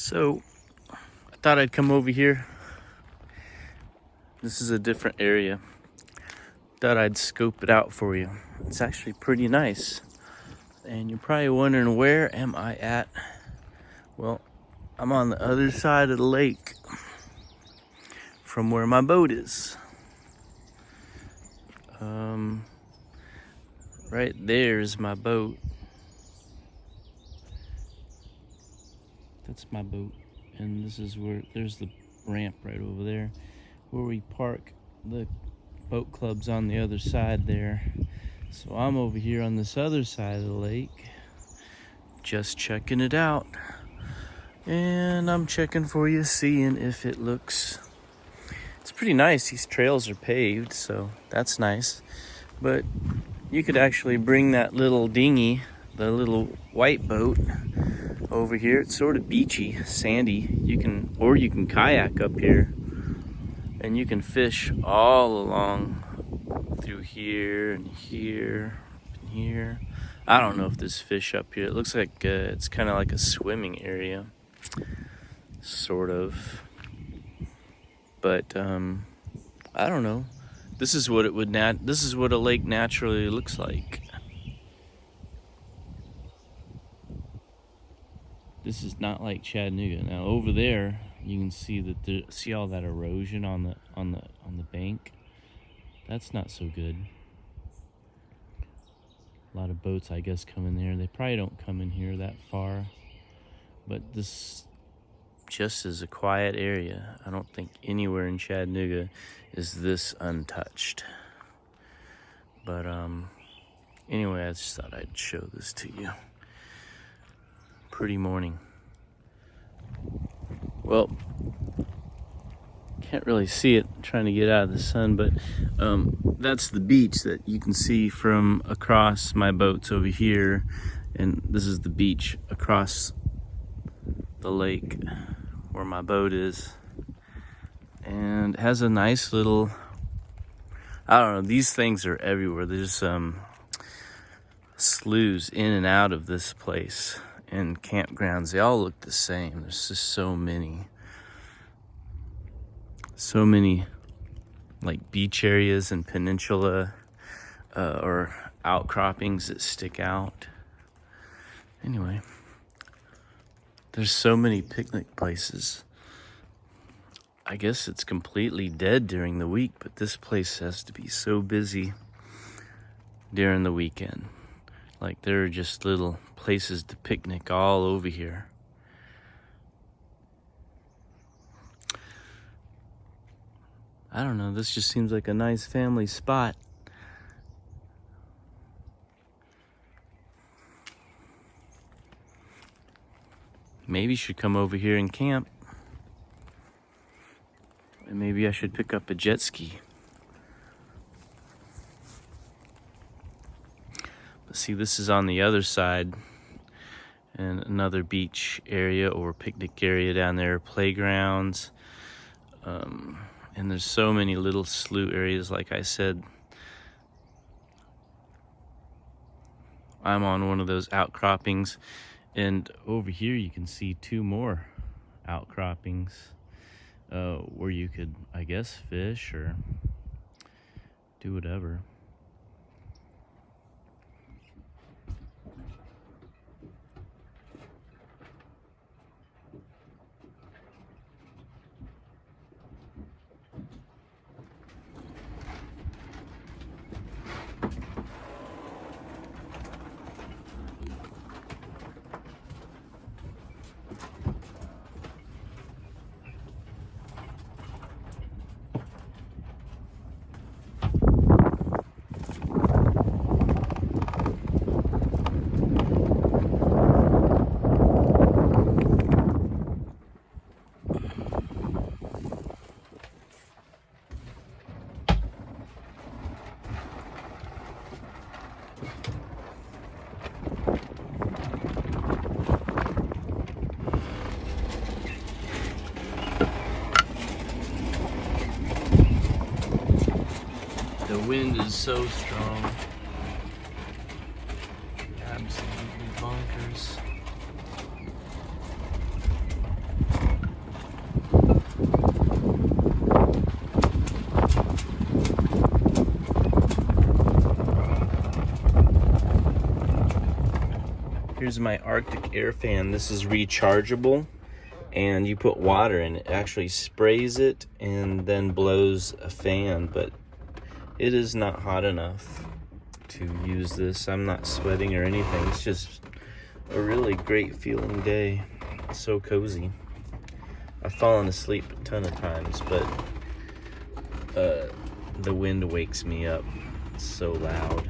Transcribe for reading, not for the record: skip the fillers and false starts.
So I thought I'd come over here. This is a different area. Thought I'd scope it out for you. It's actually pretty nice. And you're probably wondering, where am I at? Well, I'm on the other side of the lake from where my boat is. Right there's my boat. That's my boat. And this is where, there's the ramp right over there where we park. The boat club's on the other side there. So I'm over here on this other side of the lake, just checking it out. And I'm checking for you, seeing if it looks, it's pretty nice. These trails are paved, so that's nice. But you could actually bring that little dinghy, the little white boat, over here. It's sort of beachy, sandy. You can kayak up here, and you can fish all along through here and here and here. I don't know if there's fish up here. It looks like it's kind of like a swimming area, sort of. But I don't know. This is what this is what a lake naturally looks like. This is not like Chattanooga. Now over there, you can see that see all that erosion on the bank. That's not so good. A lot of boats, I guess, come in there. They probably don't come in here that far, but this just is a quiet area. I don't think anywhere in Chattanooga is this untouched. But anyway, I just thought I'd show this to you. Pretty morning. Well, can't really see it, I'm trying to get out of the sun, but that's the beach that you can see from across. My boat's over here, and this is the beach across the lake where my boat is. And it has a nice little, I don't know, these things are everywhere. There's sloughs in and out of this place, and campgrounds. They all look the same. There's just so many like beach areas and peninsula or outcroppings that stick out. Anyway, there's so many picnic places. I guess it's completely dead during the week, but this place has to be so busy during the weekend. Like, there are just little places to picnic all over here. I don't know, this just seems like a nice family spot. Maybe you should come over here and camp. And maybe I should pick up a jet ski. But see, this is on the other side, and another beach area or picnic area down there, playgrounds. And there's so many little slough areas, like I said. I'm on one of those outcroppings, and over here you can see two more outcroppings where you could, I guess, fish or do whatever. The wind is so strong. Absolutely bonkers. here's my Arctic air fan. This is rechargeable, and you put water in it. It actually sprays it and then blows a fan, but it is not hot enough to use this. I'm not sweating or anything. It's just a really great feeling day. It's so cozy. I've fallen asleep a ton of times, but the wind wakes me up. It's so loud.